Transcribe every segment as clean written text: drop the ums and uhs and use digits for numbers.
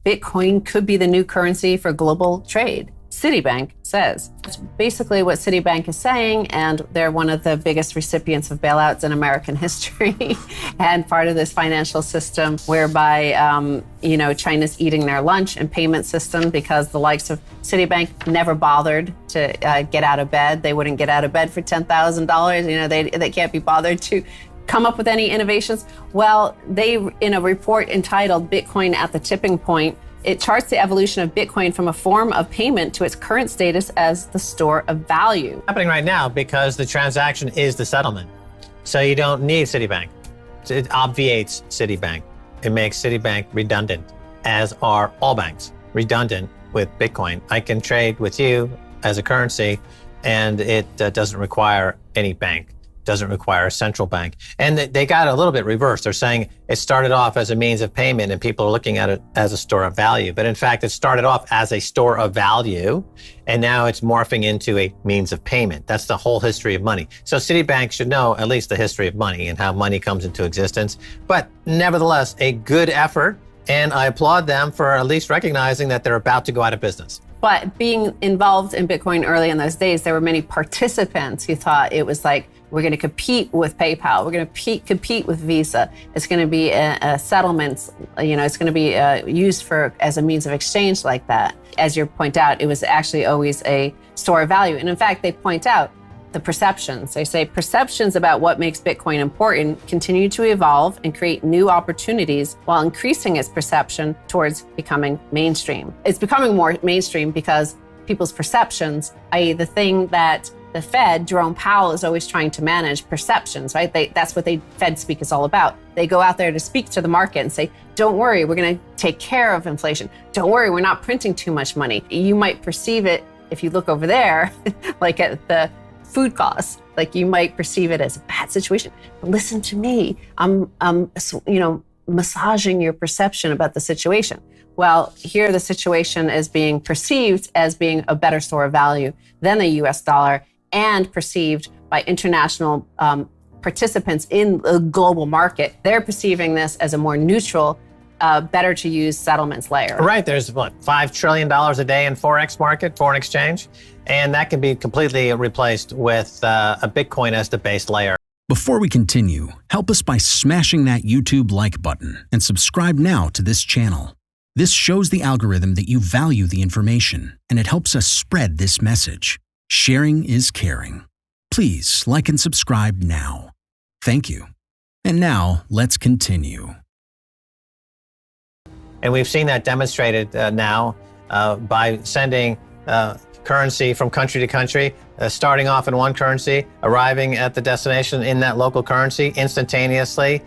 Bitcoin could be the new currency for global trade. Citibank says. That's basically what Citibank is saying, and they're one of the biggest recipients of bailouts in American history and part of this financial system whereby, China's eating their lunch and payment system because the likes of Citibank never bothered to get out of bed. They wouldn't get out of bed for $10,000. They can't be bothered to come up with any innovations. Well, they, in a report entitled Bitcoin at the Tipping Point, it charts the evolution of Bitcoin from a form of payment to its current status as the store of value. Happening right now because the transaction is the settlement. So you don't need Citibank. It obviates Citibank. It makes Citibank redundant, as are all banks redundant with Bitcoin. I can trade with you as a currency, and it doesn't require any bank. Doesn't require a central bank. And they got a little bit reversed. They're saying it started off as a means of payment and people are looking at it as a store of value. But in fact, it started off as a store of value and now it's morphing into a means of payment. That's the whole history of money. So Citibank should know at least the history of money and how money comes into existence. But nevertheless, a good effort. And I applaud them for at least recognizing that they're about to go out of business. But being involved in Bitcoin early in those days, there were many participants who thought it was like, we're going to compete with PayPal. We're going to compete with Visa. It's going to be a settlements. It's going to be used as a means of exchange like that. As you point out, it was actually always a store of value. And in fact, they point out the perceptions. They say perceptions about what makes Bitcoin important continue to evolve and create new opportunities while increasing its perception towards becoming mainstream. It's becoming more mainstream because people's perceptions, i.e. the thing that the Fed, Jerome Powell, is always trying to manage perceptions, right? That's what Fed speak is all about. They go out there to speak to the market and say, don't worry, we're going to take care of inflation. Don't worry, we're not printing too much money. You might perceive it, if you look over there, like at the food costs, like you might perceive it as a bad situation. But listen to me, I'm massaging your perception about the situation. Well, here the situation is being perceived as being a better store of value than the US dollar and perceived by international participants in the global market. They're perceiving this as a more neutral, better to use settlements layer. Right, there's $5 trillion a day in Forex market, foreign exchange, and that can be completely replaced with a Bitcoin as the base layer. Before we continue, help us by smashing that YouTube like button and subscribe now to this channel. This shows the algorithm that you value the information, and it helps us spread this message. Sharing is caring. Please like and subscribe now. Thank you. And now, let's continue. And we've seen that demonstrated now by sending currency from country to country, starting off in one currency, arriving at the destination in that local currency instantaneously,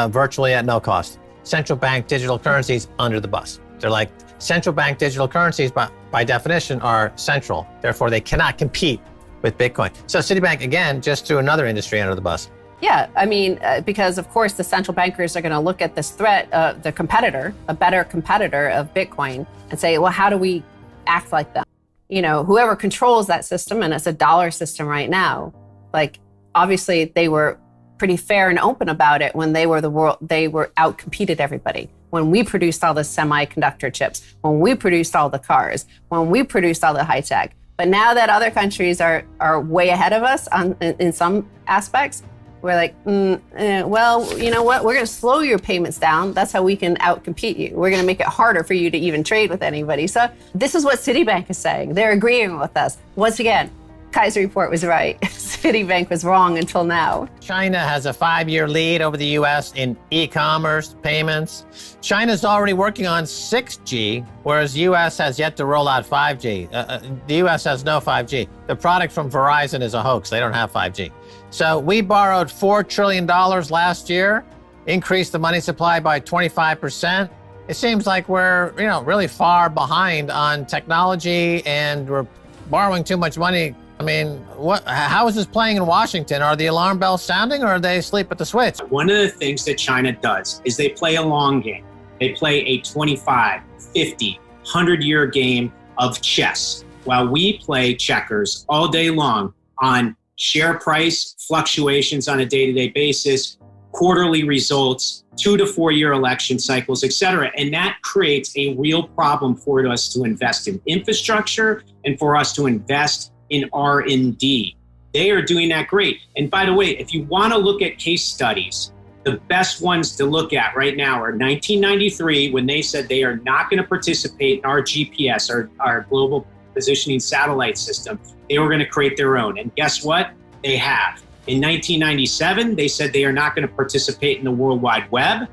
virtually at no cost. Central bank digital currencies under the bus. They're like central bank digital currencies, but by definition are central. Therefore, they cannot compete with Bitcoin. So Citibank, again, just threw another industry under the bus. Yeah, I mean, because of course the central bankers are going to look at this threat, the competitor, a better competitor of Bitcoin, and say, well, how do we act like them? Whoever controls that system, and it's a dollar system right now, like obviously they were pretty fair and open about it when they were out-competed everybody. When we produced all the semiconductor chips, when we produced all the cars, when we produced all the high tech. But now that other countries are way ahead of us in some aspects, we're like, well, you know what? We're going to slow your payments down. That's how we can outcompete you. We're going to make it harder for you to even trade with anybody. So this is what Citibank is saying. They're agreeing with us. Once again, Keiser Report was right. Citibank was wrong until now. China has a 5-year lead over the US in e-commerce payments. China's already working on 6G, whereas US has yet to roll out 5G. The US has no 5G. The product from Verizon is a hoax. They don't have 5G. So we borrowed $4 trillion last year, increased the money supply by 25%. It seems like we're, really far behind on technology and we're borrowing too much money. I mean, how is this playing in Washington? Are the alarm bells sounding or are they asleep at the switch? One of the things that China does is they play a long game. They play a 25, 50, 100-year game of chess, while we play checkers all day long on share price fluctuations on a day-to-day basis, quarterly results, 2 to 4 year election cycles, et cetera. And that creates a real problem for us to invest in infrastructure and for us to invest in R&D. They are doing that great. And by the way, if you want to look at case studies, the best ones to look at right now are 1993, when they said they are not going to participate in our GPS, our global positioning satellite system. They were going to create their own. And guess what? They have. In 1997, they said they are not going to participate in the World Wide Web.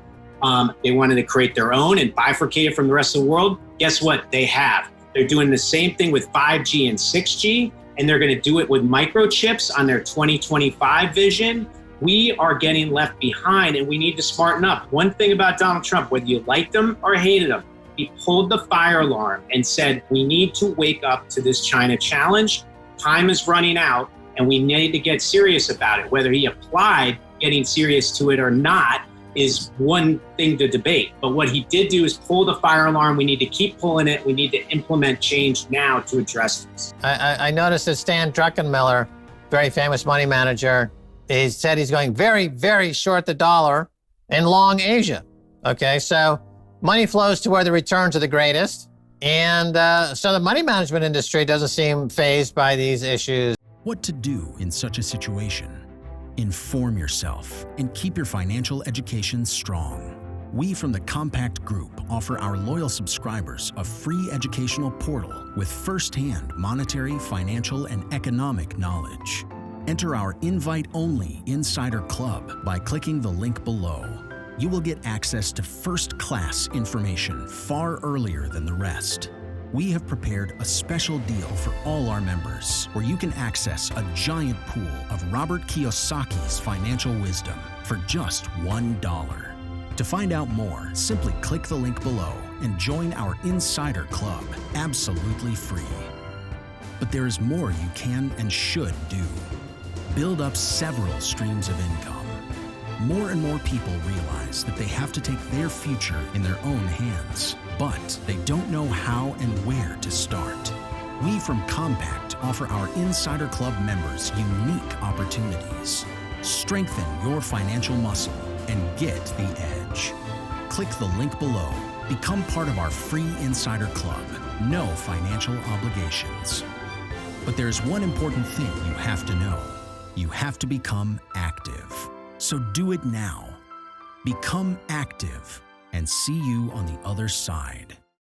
They wanted to create their own and bifurcate it from the rest of the world. Guess what? They have. They're doing the same thing with 5G and 6G, and they're going to do it with microchips on their 2025 vision. We are getting left behind, and we need to smarten up. One thing about Donald Trump, whether you liked him or hated him, he pulled the fire alarm and said, we need to wake up to this China challenge. Time is running out, and we need to get serious about it. Whether he applied getting serious to it or not is one thing to debate. But what he did do is pull the fire alarm. We need to keep pulling it. We need to implement change now to address this. I noticed that Stan Druckenmiller, very famous money manager, he said he's going very, very short the dollar in long Asia. Okay, so money flows to where the returns are the greatest. And so the money management industry doesn't seem fazed by these issues. What to do in such a situation? Inform yourself and keep your financial education strong. We from the Compact Group offer our loyal subscribers a free educational portal with first-hand monetary, financial, and economic knowledge. Enter our invite-only Insider Club by clicking the link below. You will get access to first-class information far earlier than the rest. We have prepared a special deal for all our members where you can access a giant pool of Robert Kiyosaki's financial wisdom for just $1. To find out more, simply click the link below and join our Insider Club absolutely free. But there is more you can and should do. Build up several streams of income. More and more people realize that they have to take their future in their own hands, but they don't know how and where to start. We from Compact offer our Insider Club members unique opportunities. Strengthen your financial muscle and get the edge. Click the link below. Become part of our free Insider Club. No financial obligations. But there's one important thing you have to know. You have to become active. So do it now. Become active and see you on the other side.